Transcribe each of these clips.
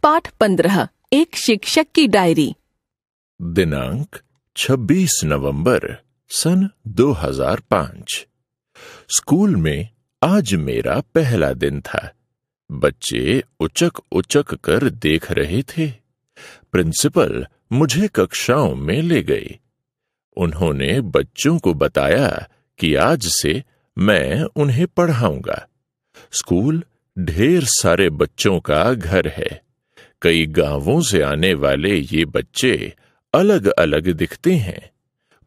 पाठ 15 एक शिक्षक की डायरी। दिनांक 26 नवंबर सन 2005। स्कूल में आज मेरा पहला दिन था। बच्चे उचक उचक कर देख रहे थे। प्रिंसिपल मुझे कक्षाओं में ले गए। उन्होंने बच्चों को बताया कि आज से मैं उन्हें पढ़ाऊंगा। स्कूल ढेर सारे बच्चों का घर है। कई गांवों से आने वाले ये बच्चे अलग अलग दिखते हैं।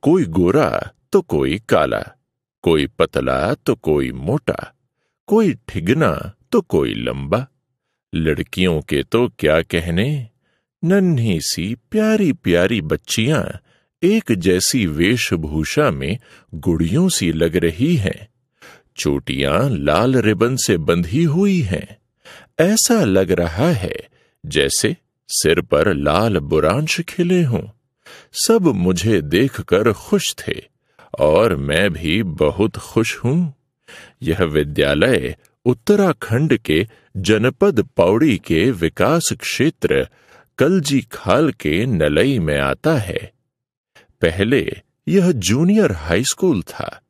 कोई गोरा तो कोई काला, कोई पतला तो कोई मोटा, कोई ठिगना तो कोई लंबा। लड़कियों के तो क्या कहने, नन्ही सी प्यारी प्यारी बच्चियां एक जैसी वेशभूषा में गुड़ियों सी लग रही हैं। चोटियां लाल रिबन से बंधी हुई हैं। ऐसा लग रहा है जैसे सिर पर लाल बुरांश खिले हों। सब मुझे देखकर खुश थे और मैं भी बहुत खुश हूं। यह विद्यालय उत्तराखंड के जनपद पौड़ी के विकास क्षेत्र कलजी खाल के नलई में आता है। पहले यह जूनियर हाई स्कूल था।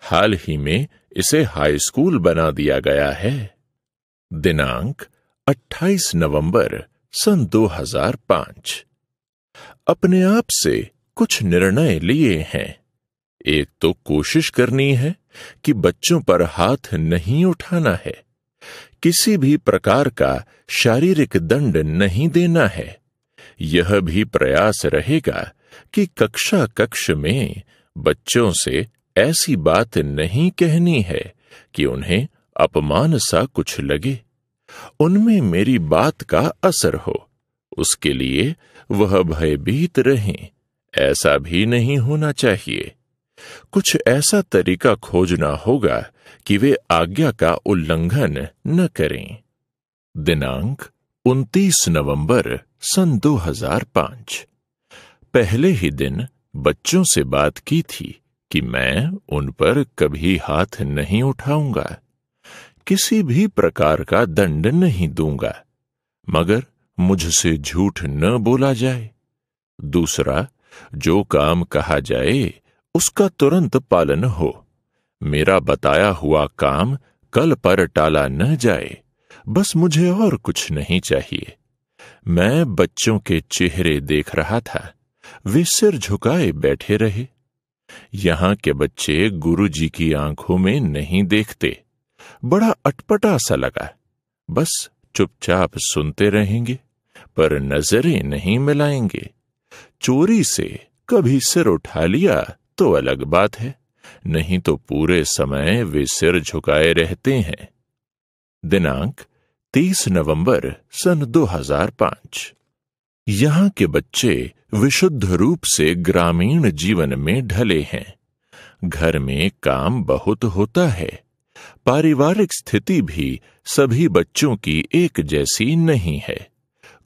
हाल ही में इसे हाई स्कूल बना दिया गया है। दिनांक 28 नवंबर सन 2005। अपने आप से कुछ निर्णय लिए हैं। एक तो कोशिश करनी है कि बच्चों पर हाथ नहीं उठाना है। किसी भी प्रकार का शारीरिक दंड नहीं देना है। यह भी प्रयास रहेगा कि कक्षा कक्ष में बच्चों से ऐसी बात नहीं कहनी है कि उन्हें अपमान सा कुछ लगे। उनमें मेरी बात का असर हो, उसके लिए वह भयभीत रहें, ऐसा भी नहीं होना चाहिए। कुछ ऐसा तरीका खोजना होगा कि वे आज्ञा का उल्लंघन न करें। दिनांक 29 नवंबर सन 2005। पहले ही दिन बच्चों से बात की थी कि मैं उन पर कभी हाथ नहीं उठाऊंगा, किसी भी प्रकार का दंड नहीं दूंगा, मगर मुझसे झूठ न बोला जाए। दूसरा, जो काम कहा जाए उसका तुरंत पालन हो। मेरा बताया हुआ काम कल पर टाला न जाए, बस मुझे और कुछ नहीं चाहिए। मैं बच्चों के चेहरे देख रहा था। वे सिर झुकाए बैठे रहे। यहां के बच्चे गुरुजी की आंखों में नहीं देखते। बड़ा अटपटा सा लगा। बस चुपचाप सुनते रहेंगे, पर नजरें नहीं मिलाएंगे। चोरी से कभी सिर उठा लिया तो अलग बात है, नहीं तो पूरे समय वे सिर झुकाए रहते हैं। दिनांक 30 नवंबर सन 2005। यहां के बच्चे विशुद्ध रूप से ग्रामीण जीवन में ढले हैं। घर में काम बहुत होता है। पारिवारिक स्थिति भी सभी बच्चों की एक जैसी नहीं है।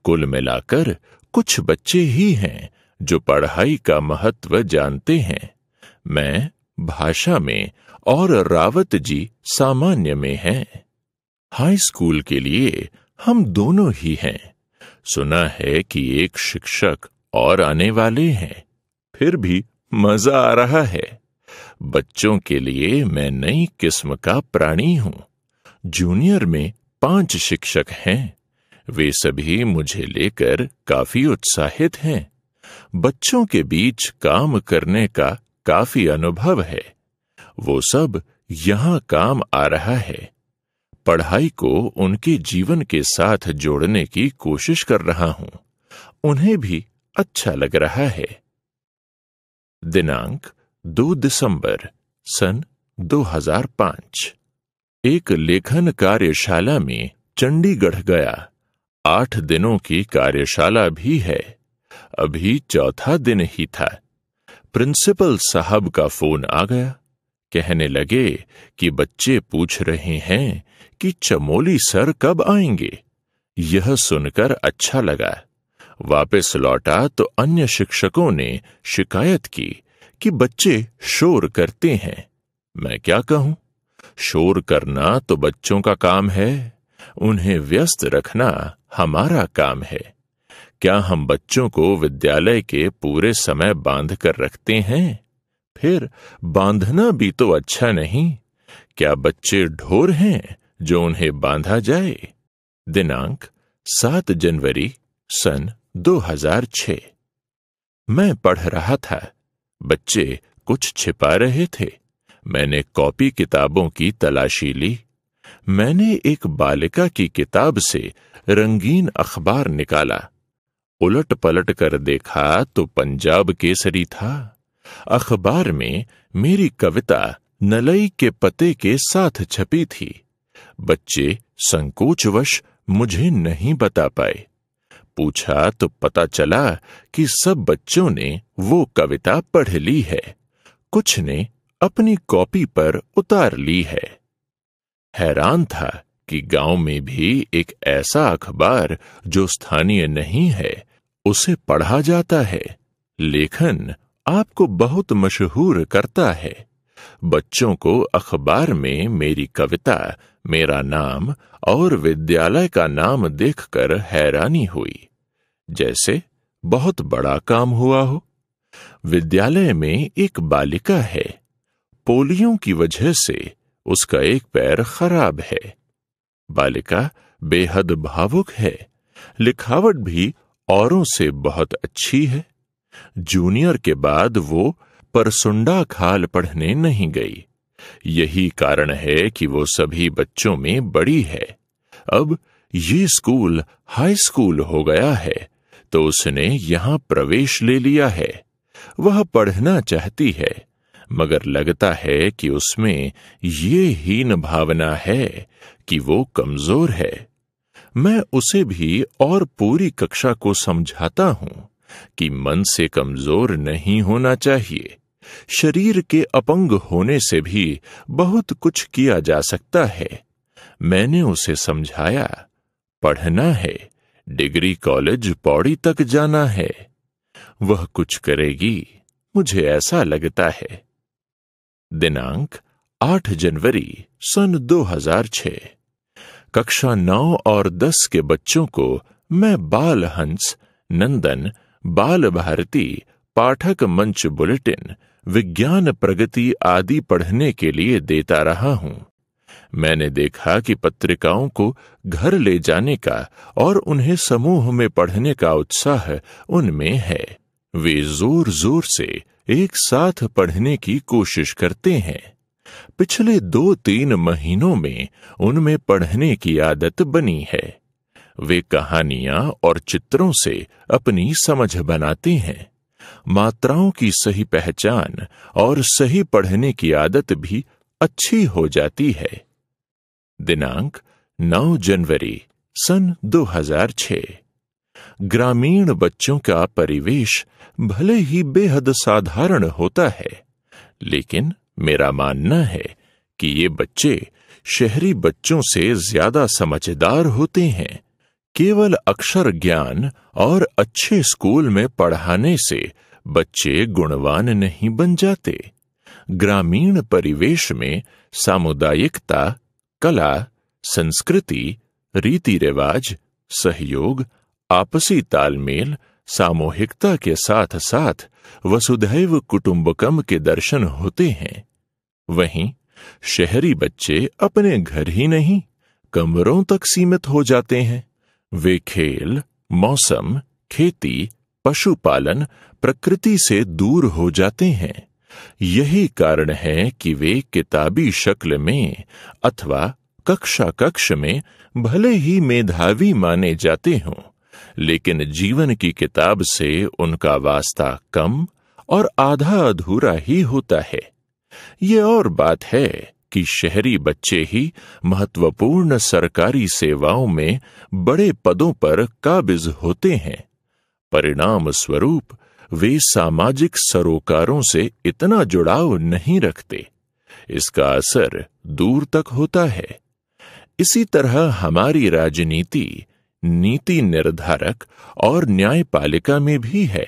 कुल मिलाकर कुछ बच्चे ही हैं जो पढ़ाई का महत्व जानते हैं। मैं भाषा में और रावत जी सामान्य में हैं। हाई स्कूल के लिए हम दोनों ही हैं। सुना है कि एक शिक्षक और आने वाले हैं। फिर भी मजा आ रहा है। बच्चों के लिए मैं नई किस्म का प्राणी हूं। जूनियर में 5 शिक्षक हैं। वे सभी मुझे लेकर काफी उत्साहित हैं। बच्चों के बीच काम करने का काफी अनुभव है। वो सब यहां काम आ रहा है। पढ़ाई को उनके जीवन के साथ जोड़ने की कोशिश कर रहा हूं। उन्हें भी अच्छा लग रहा है। दिनांक 2 दिसंबर सन 2005। एक लेखन कार्यशाला में चंडीगढ़ गया। 8 दिनों की कार्यशाला भी है। अभी चौथा दिन ही था। प्रिंसिपल साहब का फोन आ गया। कहने लगे कि बच्चे पूछ रहे हैं कि चमोली सर कब आएंगे। यह सुनकर अच्छा लगा। वापस लौटा तो अन्य शिक्षकों ने शिकायत की कि बच्चे शोर करते हैं। मैं क्या कहूं, शोर करना तो बच्चों का काम है। उन्हें व्यस्त रखना हमारा काम है। क्या हम बच्चों को विद्यालय के पूरे समय बांध कर रखते हैं? फिर बांधना भी तो अच्छा नहीं। क्या बच्चे ढोर हैं जो उन्हें बांधा जाए? दिनांक 7 जनवरी सन 2006। मैं पढ़ रहा था। बच्चे कुछ छिपा रहे थे। मैंने कॉपी किताबों की तलाशी ली। मैंने एक बालिका की किताब से रंगीन अखबार निकाला। उलट पलट कर देखा तो पंजाब केसरी था। अखबार में मेरी कविता नलई के पते के साथ छपी थी। बच्चे संकोचवश मुझे नहीं बता पाए। पूछा तो पता चला कि सब बच्चों ने वो कविता पढ़ ली है। कुछ ने अपनी कॉपी पर उतार ली है। हैरान था कि गांव में भी एक ऐसा अखबार जो स्थानीय नहीं है, उसे पढ़ा जाता है। लेखन आपको बहुत मशहूर करता है। बच्चों को अखबार में मेरी कविता, मेरा नाम और विद्यालय का नाम देखकर हैरानी हुई, जैसे बहुत बड़ा काम हुआ हो। विद्यालय में एक बालिका है। पोलियो की वजह से उसका एक पैर खराब है। बालिका बेहद भावुक है। लिखावट भी औरों से बहुत अच्छी है। जूनियर के बाद वो परसुंडा खाल पढ़ने नहीं गई। यही कारण है कि वो सभी बच्चों में बड़ी है। अब ये स्कूल हाई स्कूल हो गया है तो उसने यहां प्रवेश ले लिया है। वह पढ़ना चाहती है, मगर लगता है कि उसमें ये हीन भावना है कि वो कमजोर है। मैं उसे भी और पूरी कक्षा को समझाता हूं कि मन से कमजोर नहीं होना चाहिए। शरीर के अपंग होने से भी बहुत कुछ किया जा सकता है। मैंने उसे समझाया, पढ़ना है, डिग्री कॉलेज पौड़ी तक जाना है। वह कुछ करेगी, मुझे ऐसा लगता है। दिनांक 8 जनवरी सन 2006। कक्षा 9 और 10 के बच्चों को मैं बाल हंस, नंदन, बाल भारती, पाठक मंच बुलेटिन, विज्ञान प्रगति आदि पढ़ने के लिए देता रहा हूं। मैंने देखा कि पत्रिकाओं को घर ले जाने का और उन्हें समूह में पढ़ने का उत्साह उनमें है। वे जोर जोर से एक साथ पढ़ने की कोशिश करते हैं। पिछले 2-3 महीनों में उनमें पढ़ने की आदत बनी है। वे कहानियां और चित्रों से अपनी समझ बनाते हैं। मात्राओं की सही पहचान और सही पढ़ने की आदत भी अच्छी हो जाती है। दिनांक 9 जनवरी सन 2006। ग्रामीण बच्चों का परिवेश भले ही बेहद साधारण होता है, लेकिन मेरा मानना है कि ये बच्चे शहरी बच्चों से ज्यादा समझदार होते हैं। केवल अक्षर ज्ञान और अच्छे स्कूल में पढ़ाने से बच्चे गुणवान नहीं बन जाते। ग्रामीण परिवेश में सामुदायिकता, कला, संस्कृति, रीति रिवाज, सहयोग, आपसी तालमेल, सामूहिकता के साथ साथ वसुधैव कुटुंबकम के दर्शन होते हैं। वहीं शहरी बच्चे अपने घर ही नहीं, कमरों तक सीमित हो जाते हैं। वे खेल, मौसम, खेती, पशुपालन, प्रकृति से दूर हो जाते हैं। यही कारण है कि वे किताबी शक्ल में अथवा कक्षा कक्ष में भले ही मेधावी माने जाते हों, लेकिन जीवन की किताब से उनका वास्ता कम और आधा अधूरा ही होता है। ये और बात है कि शहरी बच्चे ही महत्वपूर्ण सरकारी सेवाओं में बड़े पदों पर काबिज होते हैं। परिणाम स्वरूप वे सामाजिक सरोकारों से इतना जुड़ाव नहीं रखते। इसका असर दूर तक होता है। इसी तरह हमारी राजनीति, नीति निर्धारक और न्यायपालिका में भी है।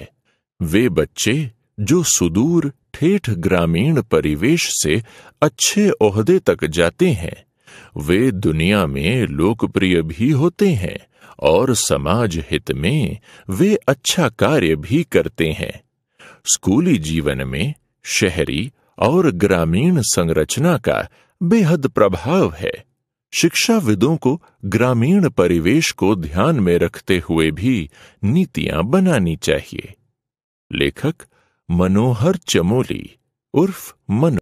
वे बच्चे जो सुदूर ठेठ ग्रामीण परिवेश से अच्छे ओहदे तक जाते हैं, वे दुनिया में लोकप्रिय भी होते हैं और समाज हित में वे अच्छा कार्य भी करते हैं। स्कूली जीवन में शहरी और ग्रामीण संरचना का बेहद प्रभाव है। शिक्षाविदों को ग्रामीण परिवेश को ध्यान में रखते हुए भी नीतियां बनानी चाहिए। लेखक मनोहर चमोली उर्फ मनो।